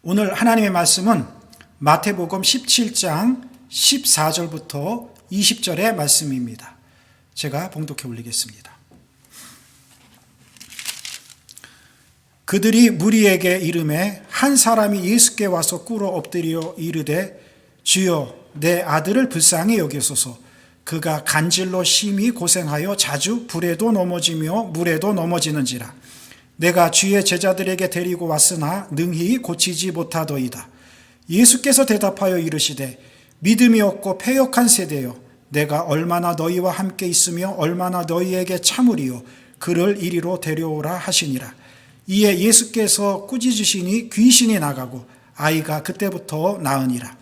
오늘 하나님의 말씀은 마태복음 17장 14절부터 20절의 말씀입니다. 제가 봉독해 올리겠습니다. 그들이 무리에게 이르매 한 사람이 예수께 와서 꿇어 엎드려 이르되 주여 내 아들을 불쌍히 여기소서. 그가 간질로 심히 고생하여 자주 불에도 넘어지며 물에도 넘어지는지라. 내가 주의 제자들에게 데리고 왔으나 능히 고치지 못하더이다. 예수께서 대답하여 이르시되 믿음이 없고 패역한 세대여, 내가 얼마나 너희와 함께 있으며 얼마나 너희에게 참으리요. 그를 이리로 데려오라 하시니라. 이에 예수께서 꾸짖으시니 귀신이 나가고 아이가 그때부터 나으니라.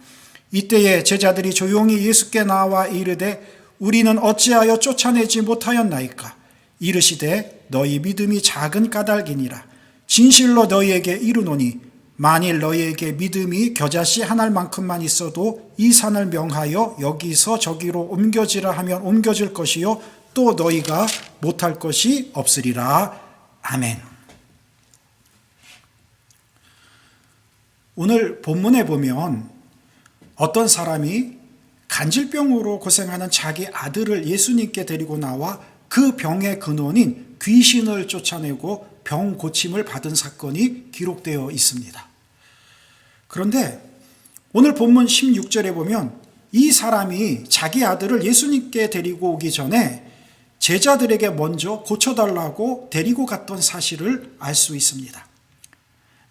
이때에 제자들이 조용히 예수께 나와 이르되 우리는 어찌하여 쫓아내지 못하였나이까. 이르시되 너희 믿음이 작은 까닭이니라. 진실로 너희에게 이르노니 만일 너희에게 믿음이 겨자씨 한 알만큼만 있어도 이 산을 명하여 여기서 저기로 옮겨지라 하면 옮겨질 것이요 또 너희가 못할 것이 없으리라. 아멘. 오늘 본문에 보면 어떤 사람이 간질병으로 고생하는 자기 아들을 예수님께 데리고 나와 그 병의 근원인 귀신을 쫓아내고 병 고침을 받은 사건이 기록되어 있습니다. 그런데 오늘 본문 16절에 보면 이 사람이 자기 아들을 예수님께 데리고 오기 전에 제자들에게 먼저 고쳐달라고 데리고 갔던 사실을 알 수 있습니다.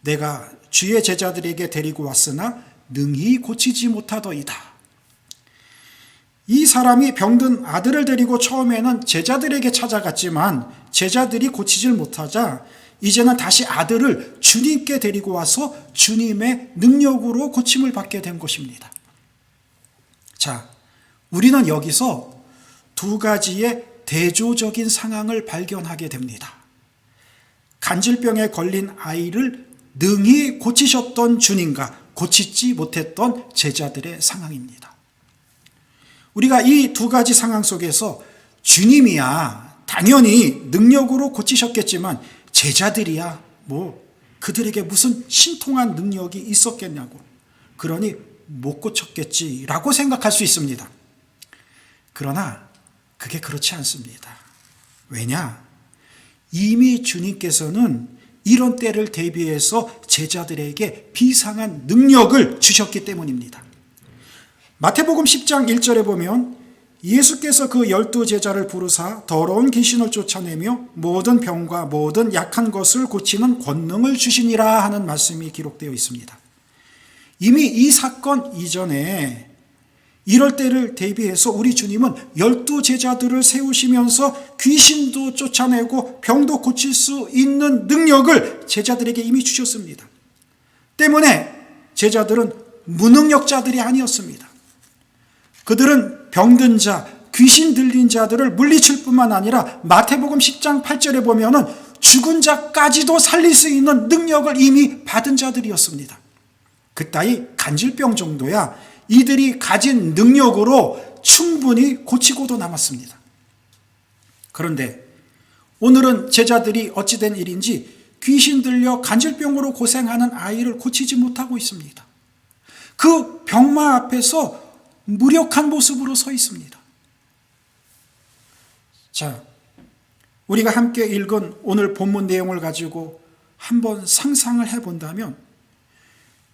내가 주의 제자들에게 데리고 왔으나 능히 고치지 못하더이다. 이 사람이 병든 아들을 데리고 처음에는 제자들에게 찾아갔지만 제자들이 고치질 못하자 이제는 다시 아들을 주님께 데리고 와서 주님의 능력으로 고침을 받게 된 것입니다. 자, 우리는 여기서 두 가지의 대조적인 상황을 발견하게 됩니다. 간질병에 걸린 아이를 능히 고치셨던 주님과 고치지 못했던 제자들의 상황입니다. 우리가 이 두 가지 상황 속에서 주님이야 당연히 능력으로 고치셨겠지만 제자들이야 그들에게 무슨 신통한 능력이 있었겠냐고, 그러니 못 고쳤겠지라고 생각할 수 있습니다. 그러나 그게 그렇지 않습니다. 왜냐? 이미 주님께서는 이런 때를 대비해서 제자들에게 비상한 능력을 주셨기 때문입니다. 마태복음 10장 1절에 보면 예수께서 그 12 제자를 부르사 더러운 귀신을 쫓아내며 모든 병과 모든 약한 것을 고치는 권능을 주시니라 하는 말씀이 기록되어 있습니다. 이미 이 사건 이전에 이럴 때를 대비해서 우리 주님은 12 제자들을 세우시면서 귀신도 쫓아내고 병도 고칠 수 있는 능력을 제자들에게 이미 주셨습니다. 때문에 제자들은 무능력자들이 아니었습니다. 그들은 병든 자, 귀신 들린 자들을 물리칠 뿐만 아니라 마태복음 10장 8절에 보면은 죽은 자까지도 살릴 수 있는 능력을 이미 받은 자들이었습니다. 그따위 간질병 정도야 이들이 가진 능력으로 충분히 고치고도 남았습니다. 그런데 오늘은 제자들이 어찌된 일인지 귀신 들려 간질병으로 고생하는 아이를 고치지 못하고 있습니다. 그 병마 앞에서 무력한 모습으로 서 있습니다. 자, 우리가 함께 읽은 오늘 본문 내용을 가지고 한번 상상을 해본다면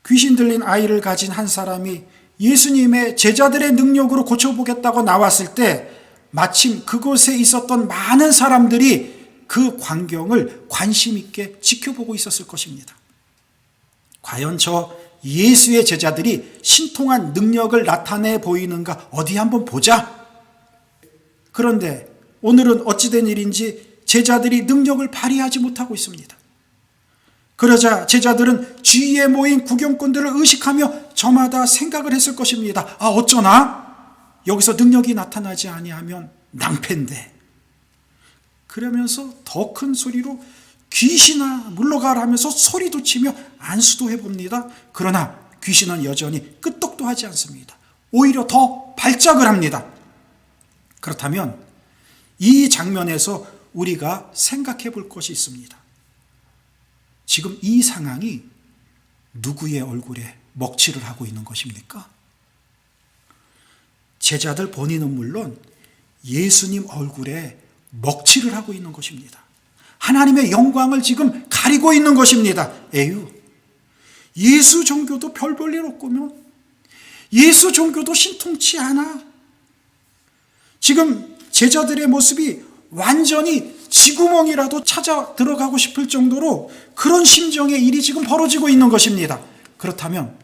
귀신 들린 아이를 가진 한 사람이 예수님의 제자들의 능력으로 고쳐보겠다고 나왔을 때 마침 그곳에 있었던 많은 사람들이 그 광경을 관심 있게 지켜보고 있었을 것입니다. 과연 저 예수의 제자들이 신통한 능력을 나타내 보이는가 어디 한번 보자. 그런데 오늘은 어찌된 일인지 제자들이 능력을 발휘하지 못하고 있습니다. 그러자 제자들은 주위에 모인 구경꾼들을 의식하며 저마다 생각을 했을 것입니다. 어쩌나 여기서 능력이 나타나지 아니하면 낭패인데. 그러면서 더 큰 소리로 귀신아 물러가라 하면서 소리도 치며 안수도 해봅니다. 그러나 귀신은 여전히 끄떡도 하지 않습니다. 오히려 더 발작을 합니다. 그렇다면 이 장면에서 우리가 생각해 볼 것이 있습니다. 지금 이 상황이 누구의 얼굴에 먹칠을 하고 있는 것입니까? 제자들 본인은 물론 예수님 얼굴에 먹칠을 하고 있는 것입니다. 하나님의 영광을 지금 가리고 있는 것입니다. 에휴, 예수 종교도 별 볼 일 없구면, 예수 종교도 신통치 않아. 지금 제자들의 모습이 완전히 쥐구멍이라도 찾아 들어가고 싶을 정도로 그런 심정의 일이 지금 벌어지고 있는 것입니다. 그렇다면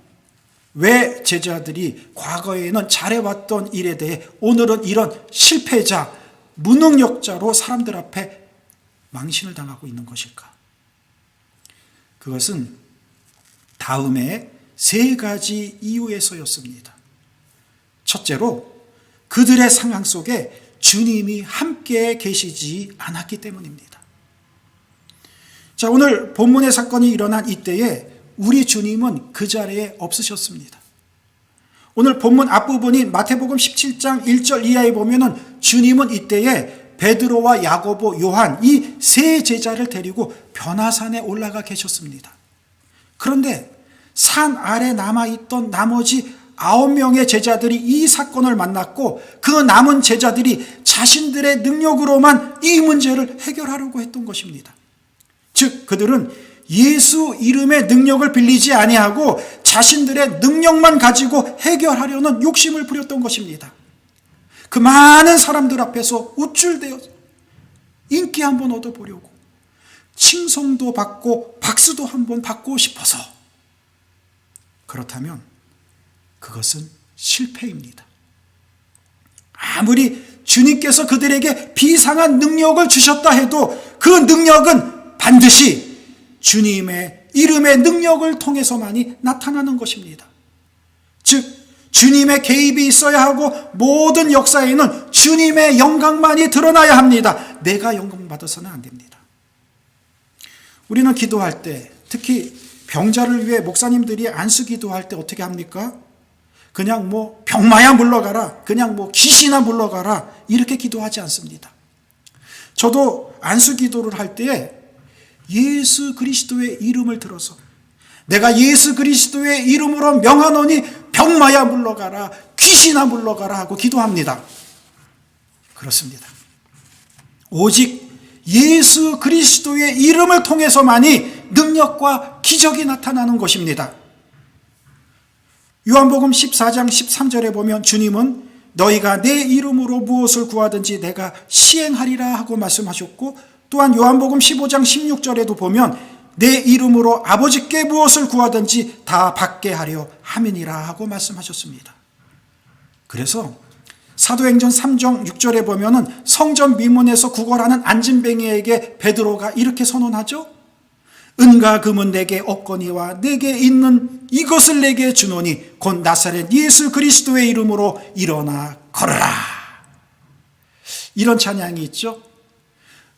왜 제자들이 과거에는 잘해왔던 일에 대해 오늘은 이런 실패자, 무능력자로 사람들 앞에 망신을 당하고 있는 것일까? 그것은 다음에 세 가지 이유에서였습니다. 첫째로 그들의 상황 속에 주님이 함께 계시지 않았기 때문입니다. 자, 오늘 본문의 사건이 일어난 이때에 우리 주님은 그 자리에 없으셨습니다. 오늘 본문 앞부분인 마태복음 17장 1절 이하에 보면은 주님은 이때에 베드로와 야고보, 요한 이 세 제자를 데리고 변화산에 올라가 계셨습니다. 그런데 산 아래 남아있던 나머지 9명의 제자들이 이 사건을 만났고 그 남은 제자들이 자신들의 능력으로만 이 문제를 해결하려고 했던 것입니다. 즉 그들은 예수 이름의 능력을 빌리지 아니하고 자신들의 능력만 가지고 해결하려는 욕심을 부렸던 것입니다. 그 많은 사람들 앞에서 우쭐대어서 인기 한번 얻어보려고, 칭송도 받고 박수도 한번 받고 싶어서. 그렇다면 그것은 실패입니다. 아무리 주님께서 그들에게 비상한 능력을 주셨다 해도 그 능력은 반드시 주님의 이름의 능력을 통해서만이 나타나는 것입니다. 즉 주님의 개입이 있어야 하고 모든 역사에는 주님의 영광만이 드러나야 합니다. 내가 영광 받아서는 안 됩니다. 우리는 기도할 때, 특히 병자를 위해 목사님들이 안수 기도할 때 어떻게 합니까? 그냥 병마야 물러가라, 그냥 귀신아 물러가라, 이렇게 기도하지 않습니다. 저도 안수 기도를 할 때에 예수 그리스도의 이름을 들어서 내가 예수 그리스도의 이름으로 명하노니 병마야 물러가라, 귀신아 물러가라 하고 기도합니다. 그렇습니다. 오직 예수 그리스도의 이름을 통해서만이 능력과 기적이 나타나는 것입니다. 요한복음 14장 13절에 보면 주님은 너희가 내 이름으로 무엇을 구하든지 내가 시행하리라 하고 말씀하셨고, 또한 요한복음 15장 16절에도 보면 내 이름으로 아버지께 무엇을 구하든지 다 받게 하려 함이니라 하고 말씀하셨습니다. 그래서 사도행전 3장 6절에 보면은 성전 미문에서 구걸하는 안진뱅이에게 베드로가 이렇게 선언하죠. 은과 금은 내게 없거니와 내게 있는 이것을 내게 주노니 곧 나사렛 예수 그리스도의 이름으로 일어나 걸어라. 이런 찬양이 있죠.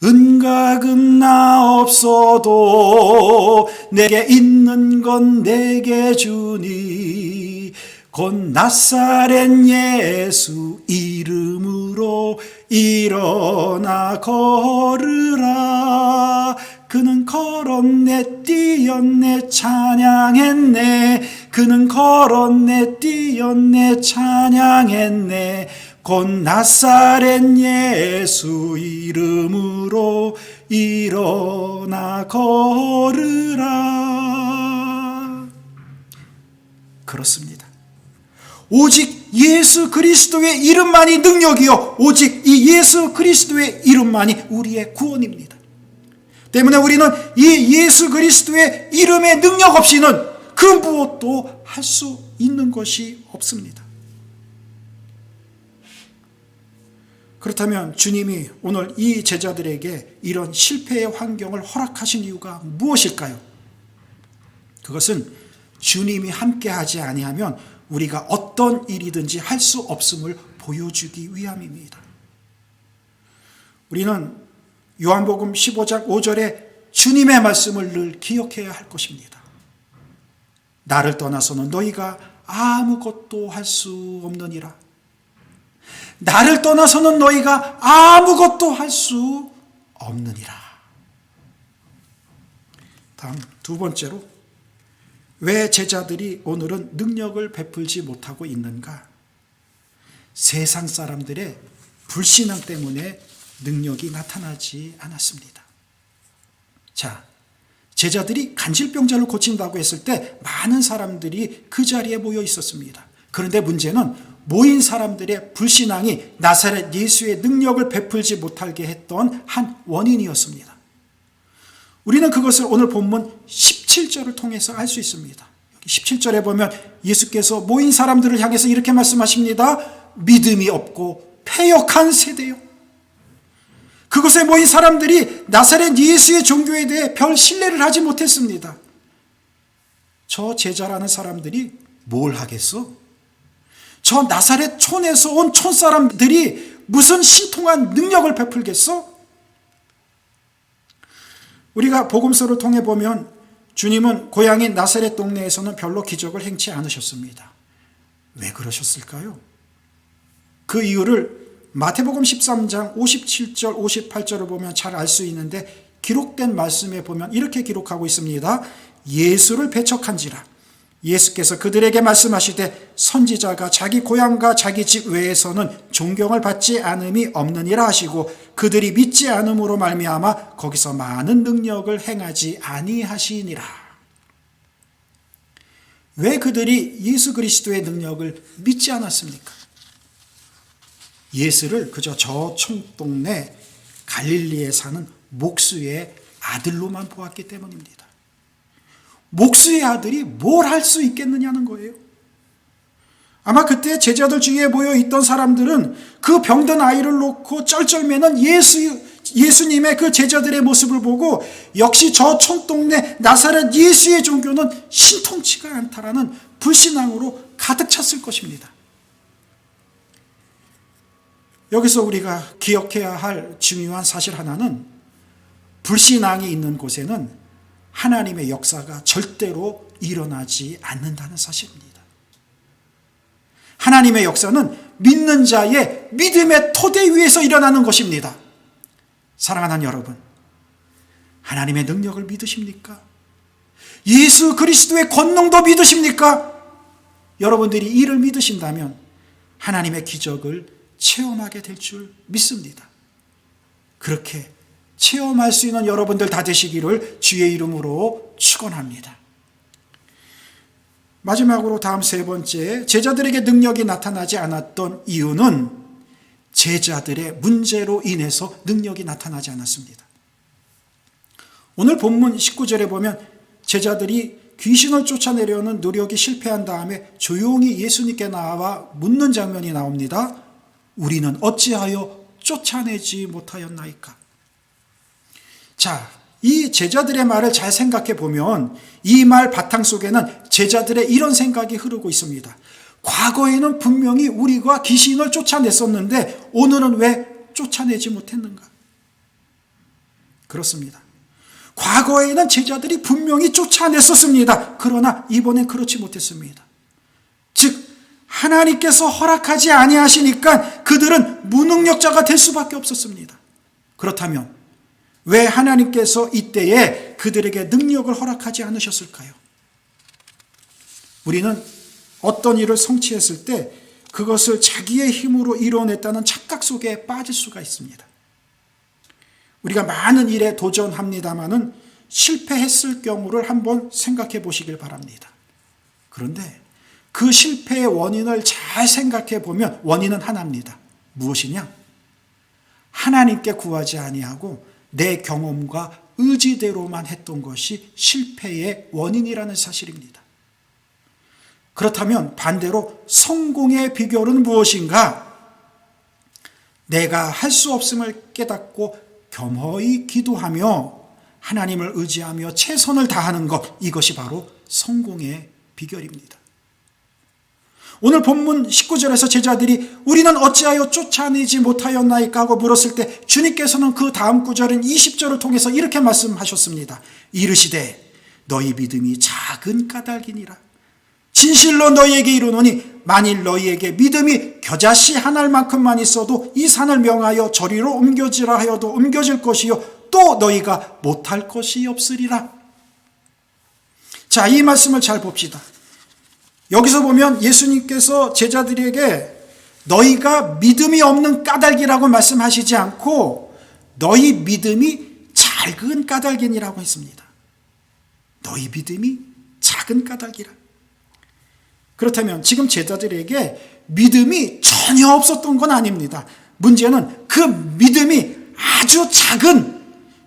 은과 금 나 없어도 내게 있는 건 내게 주니 곧 나사렛 예수 이름으로 일어나 걸으라. 그는 걸었네 뛰었네 찬양했네. 그는 걸었네 뛰었네 찬양했네. 곧 나사렛 예수 이름으로 일어나 걸으라. 그렇습니다. 오직 예수 그리스도의 이름만이 능력이요, 오직 이 예수 그리스도의 이름만이 우리의 구원입니다. 때문에 우리는 이 예수 그리스도의 이름의 능력 없이는 그 무엇도 할 수 있는 것이 없습니다. 그렇다면 주님이 오늘 이 제자들에게 이런 실패의 환경을 허락하신 이유가 무엇일까요? 그것은 주님이 함께하지 아니하면 우리가 어떤 일이든지 할 수 없음을 보여주기 위함입니다. 우리는 요한복음 15장 5절에 주님의 말씀을 늘 기억해야 할 것입니다. 나를 떠나서는 너희가 아무것도 할 수 없느니라. 나를 떠나서는 너희가 아무것도 할 수 없느니라. 다음 두 번째로 왜 제자들이 오늘은 능력을 베풀지 못하고 있는가? 세상 사람들의 불신앙 때문에 능력이 나타나지 않았습니다. 자, 제자들이 간질병자를 고친다고 했을 때 많은 사람들이 그 자리에 모여 있었습니다. 그런데 문제는 모인 사람들의 불신앙이 나사렛 예수의 능력을 베풀지 못하게 했던 한 원인이었습니다. 우리는 그것을 오늘 본문 17절을 통해서 알 수 있습니다. 17절에 보면 예수께서 모인 사람들을 향해서 이렇게 말씀하십니다. 믿음이 없고 패역한 세대요. 그곳에 모인 사람들이 나사렛 예수의 종교에 대해 별 신뢰를 하지 못했습니다. 저 제자라는 사람들이 뭘 하겠어? 저 나사렛 촌에서 온 촌사람들이 무슨 신통한 능력을 베풀겠어? 우리가 복음서를 통해 보면 주님은 고향인 나사렛 동네에서는 별로 기적을 행치 않으셨습니다. 왜 그러셨을까요? 그 이유를 마태복음 13장 57절 58절을 보면 잘 알 수 있는데 기록된 말씀에 보면 이렇게 기록하고 있습니다. 예수를 배척한지라 예수께서 그들에게 말씀하시되 선지자가 자기 고향과 자기 집 외에서는 존경을 받지 않음이 없느니라 하시고 그들이 믿지 않음으로 말미암아 거기서 많은 능력을 행하지 아니하시니라. 왜 그들이 예수 그리스도의 능력을 믿지 않았습니까? 예수를 그저 저 촌동네 갈릴리에 사는 목수의 아들로만 보았기 때문입니다. 목수의 아들이 뭘 할 수 있겠느냐는 거예요. 아마 그때 제자들 중에 모여 있던 사람들은 그 병든 아이를 놓고 쩔쩔매는 예수님의 그 제자들의 모습을 보고 역시 저 촌동네 나사렛 예수의 종교는 신통치가 않다라는 불신앙으로 가득 찼을 것입니다. 여기서 우리가 기억해야 할 중요한 사실 하나는 불신앙이 있는 곳에는 하나님의 역사가 절대로 일어나지 않는다는 사실입니다. 하나님의 역사는 믿는 자의 믿음의 토대 위에서 일어나는 것입니다. 사랑하는 여러분, 하나님의 능력을 믿으십니까? 예수 그리스도의 권능도 믿으십니까? 여러분들이 이를 믿으신다면 하나님의 기적을 체험하게 될 줄 믿습니다. 그렇게 체험할 수 있는 여러분들 다 되시기를 주의 이름으로 축원합니다. 마지막으로 다음 세 번째, 제자들에게 능력이 나타나지 않았던 이유는 제자들의 문제로 인해서 능력이 나타나지 않았습니다. 오늘 본문 19절에 보면 제자들이 귀신을 쫓아내려는 노력이 실패한 다음에 조용히 예수님께 나와 묻는 장면이 나옵니다. 우리는 어찌하여 쫓아내지 못하였나이까? 자, 이 제자들의 말을 잘 생각해 보면 이 말 바탕 속에는 제자들의 이런 생각이 흐르고 있습니다. 과거에는 분명히 우리가 귀신을 쫓아냈었는데 오늘은 왜 쫓아내지 못했는가? 그렇습니다. 과거에는 제자들이 분명히 쫓아냈었습니다. 그러나 이번엔 그렇지 못했습니다. 즉 하나님께서 허락하지 아니하시니까 그들은 무능력자가 될 수밖에 없었습니다. 그렇다면 왜 하나님께서 이때에 그들에게 능력을 허락하지 않으셨을까요? 우리는 어떤 일을 성취했을 때 그것을 자기의 힘으로 이뤄냈다는 착각 속에 빠질 수가 있습니다. 우리가 많은 일에 도전합니다마는 실패했을 경우를 한번 생각해 보시길 바랍니다. 그런데 그 실패의 원인을 잘 생각해 보면 원인은 하나입니다. 무엇이냐? 하나님께 구하지 아니하고 내 경험과 의지대로만 했던 것이 실패의 원인이라는 사실입니다. 그렇다면 반대로 성공의 비결은 무엇인가? 내가 할 수 없음을 깨닫고 겸허히 기도하며 하나님을 의지하며 최선을 다하는 것, 이것이 바로 성공의 비결입니다. 오늘 본문 19절에서 제자들이 우리는 어찌하여 쫓아내지 못하였나이까 하고 물었을 때 주님께서는 그 다음 구절인 20절을 통해서 이렇게 말씀하셨습니다. 이르시되 너희 믿음이 작은 까닭이니라. 진실로 너희에게 이르노니 만일 너희에게 믿음이 겨자씨 한 알만큼만 있어도 이 산을 명하여 저리로 옮겨지라 하여도 옮겨질 것이요 또 너희가 못할 것이 없으리라. 자, 이 말씀을 잘 봅시다. 여기서 보면 예수님께서 제자들에게 너희가 믿음이 없는 까닭이라고 말씀하시지 않고 너희 믿음이 작은 까닭이라고 했습니다. 너희 믿음이 작은 까닭이라. 그렇다면 지금 제자들에게 믿음이 전혀 없었던 건 아닙니다. 문제는 그 믿음이 아주 작은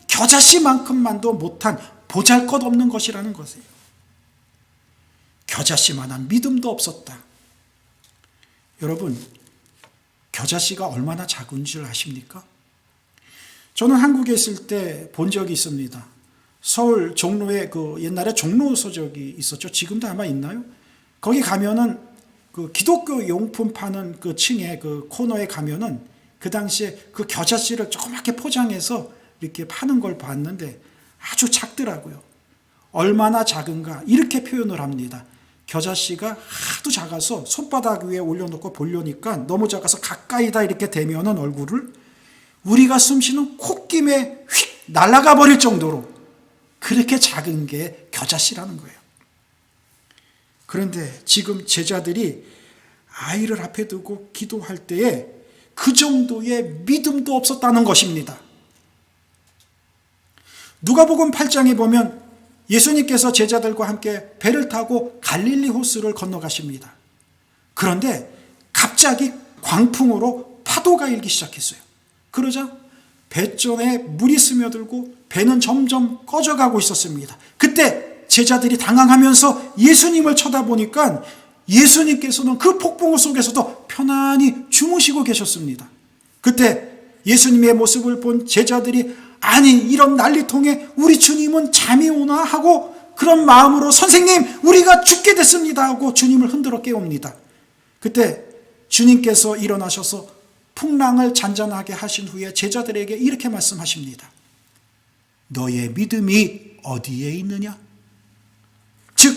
겨자씨만큼만도 못한 보잘것없는 것이라는 것이에요. 겨자씨만한 믿음도 없었다. 여러분, 겨자씨가 얼마나 작은 줄 아십니까? 저는 한국에 있을 때 본 적이 있습니다. 서울 종로에 옛날에 종로서적이 있었죠. 지금도 아마 있나요? 거기 가면은 그 기독교 용품 파는 그 층에 그 코너에 가면은 그 당시에 그 겨자씨를 조그맣게 포장해서 이렇게 파는 걸 봤는데 아주 작더라고요. 얼마나 작은가 이렇게 표현을 합니다. 겨자씨가 하도 작아서 손바닥 위에 올려놓고 보려니까 너무 작아서 가까이다 이렇게 대면은 얼굴을 우리가 숨쉬는 콧김에 휙 날아가 버릴 정도로 그렇게 작은 게 겨자씨라는 거예요. 그런데 지금 제자들이 아이를 앞에 두고 기도할 때에 그 정도의 믿음도 없었다는 것입니다. 누가복음 8장에 보면 예수님께서 제자들과 함께 배를 타고 갈릴리 호수를 건너가십니다. 그런데 갑자기 광풍으로 파도가 일기 시작했어요. 그러자 배전에 물이 스며들고 배는 점점 꺼져가고 있었습니다. 그때 제자들이 당황하면서 예수님을 쳐다보니까 예수님께서는 그 폭풍우 속에서도 편안히 주무시고 계셨습니다. 그때 예수님의 모습을 본 제자들이 아니 이런 난리통에 우리 주님은 잠이 오나 하고 그런 마음으로 선생님 우리가 죽게 됐습니다 하고 주님을 흔들어 깨웁니다. 그때 주님께서 일어나셔서 풍랑을 잔잔하게 하신 후에 제자들에게 이렇게 말씀하십니다. 너의 믿음이 어디에 있느냐? 즉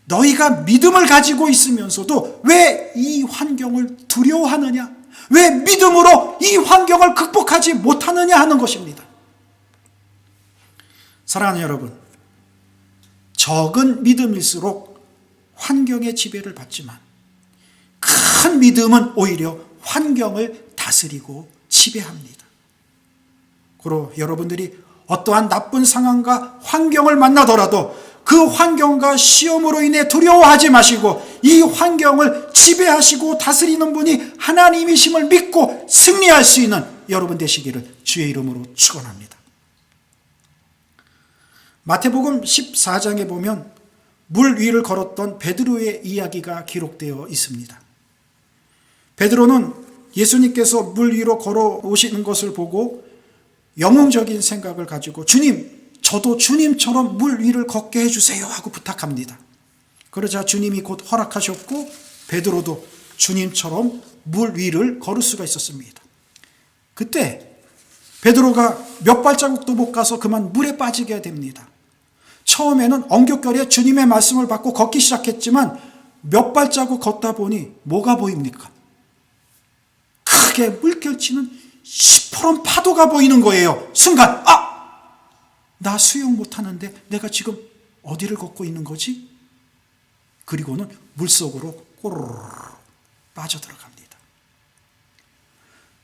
너희가 믿음을 가지고 있으면서도 왜 이 환경을 두려워하느냐? 왜 믿음으로 이 환경을 극복하지 못하느냐 하는 것입니다. 사랑하는 여러분, 적은 믿음일수록 환경의 지배를 받지만 큰 믿음은 오히려 환경을 다스리고 지배합니다. 그리고 여러분들이 어떠한 나쁜 상황과 환경을 만나더라도 그 환경과 시험으로 인해 두려워하지 마시고 이 환경을 지배하시고 다스리는 분이 하나님이심을 믿고 승리할 수 있는 여러분 되시기를 주의 이름으로 축원합니다. 마태복음 14장에 보면 물 위를 걸었던 베드로의 이야기가 기록되어 있습니다. 베드로는 예수님께서 물 위로 걸어오시는 것을 보고 영웅적인 생각을 가지고 주님, 저도 주님처럼 물 위를 걷게 해주세요 하고 부탁합니다. 그러자 주님이 곧 허락하셨고 베드로도 주님처럼 물 위를 걸을 수가 있었습니다. 그때 베드로가 몇 발자국도 못 가서 그만 물에 빠지게 됩니다. 처음에는 엉겹결에 주님의 말씀을 받고 걷기 시작했지만 몇 발자국 걷다 보니 뭐가 보입니까? 크게 물결치는 시퍼런 파도가 보이는 거예요. 순간 나 수영 못하는데 내가 지금 어디를 걷고 있는 거지? 그리고는 물속으로 꼬르르 빠져들어갑니다.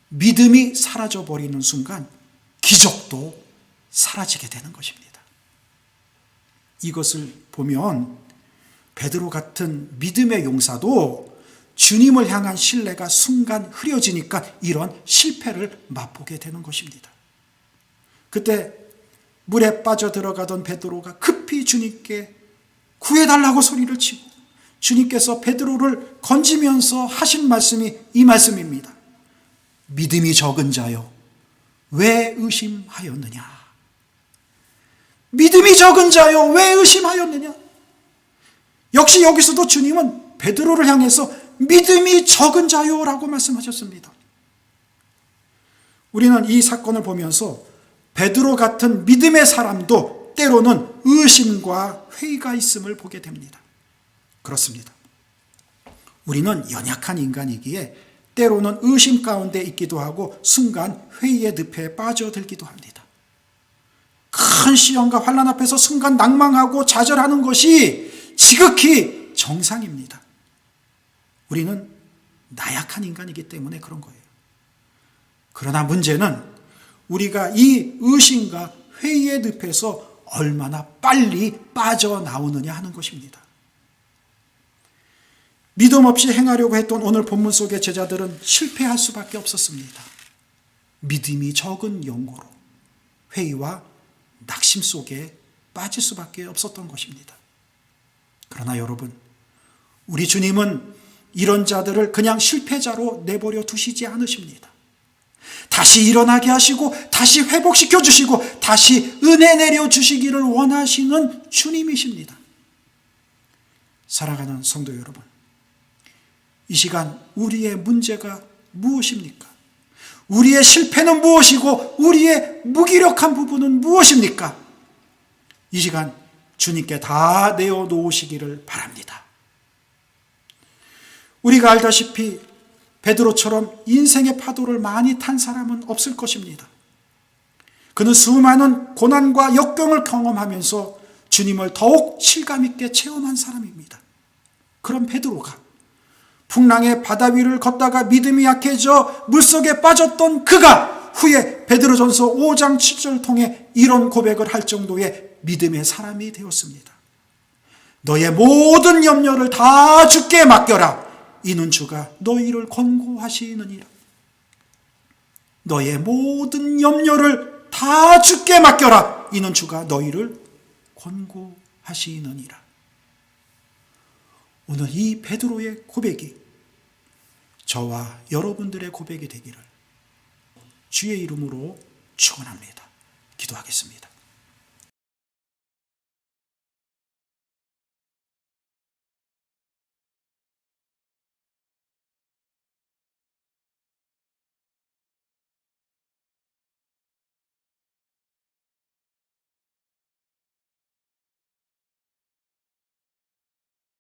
믿음이 사라져버리는 순간 기적도 사라지게 되는 것입니다. 이것을 보면 베드로 같은 믿음의 용사도 주님을 향한 신뢰가 순간 흐려지니까 이런 실패를 맛보게 되는 것입니다. 그때 물에 빠져들어가던 베드로가 급히 주님께 구해달라고 소리를 치고 주님께서 베드로를 건지면서 하신 말씀이 이 말씀입니다. 믿음이 적은 자여 왜 의심하였느냐? 믿음이 적은 자여 왜 의심하였느냐? 역시 여기서도 주님은 베드로를 향해서 믿음이 적은 자여라고 말씀하셨습니다. 우리는 이 사건을 보면서 베드로 같은 믿음의 사람도 때로는 의심과 회의가 있음을 보게 됩니다. 그렇습니다. 우리는 연약한 인간이기에 때로는 의심 가운데 있기도 하고 순간 회의의 늪에 빠져들기도 합니다. 큰 시련과 환난 앞에서 순간 낭망하고 좌절하는 것이 지극히 정상입니다. 우리는 나약한 인간이기 때문에 그런 거예요. 그러나 문제는 우리가 이 의심과 회의의 늪에서 얼마나 빨리 빠져나오느냐 하는 것입니다. 믿음 없이 행하려고 했던 오늘 본문 속의 제자들은 실패할 수밖에 없었습니다. 믿음이 적은 영고로 회의와 낙심 속에 빠질 수밖에 없었던 것입니다. 그러나 여러분, 우리 주님은 이런 자들을 그냥 실패자로 내버려 두시지 않으십니다. 다시 일어나게 하시고 다시 회복시켜 주시고 다시 은혜 내려 주시기를 원하시는 주님이십니다. 사랑하는 성도 여러분, 이 시간 우리의 문제가 무엇입니까? 우리의 실패는 무엇이고 우리의 무기력한 부분은 무엇입니까? 이 시간 주님께 다 내어놓으시기를 바랍니다. 우리가 알다시피 베드로처럼 인생의 파도를 많이 탄 사람은 없을 것입니다. 그는 수많은 고난과 역경을 경험하면서 주님을 더욱 실감있게 체험한 사람입니다. 그런 베드로가 풍랑의 바다 위를 걷다가 믿음이 약해져 물속에 빠졌던 그가 후에 베드로전서 5장 7절을 통해 이런 고백을 할 정도의 믿음의 사람이 되었습니다. 너의 모든 염려를 다 주께 맡겨라. 이는 주가 너희를 권고하시느니라. 너의 모든 염려를 다 주께 맡겨라. 이는 주가 너희를 권고하시느니라. 오늘 이 베드로의 고백이 저와 여러분들의 고백이 되기를 주의 이름으로 축원합니다. 기도하겠습니다.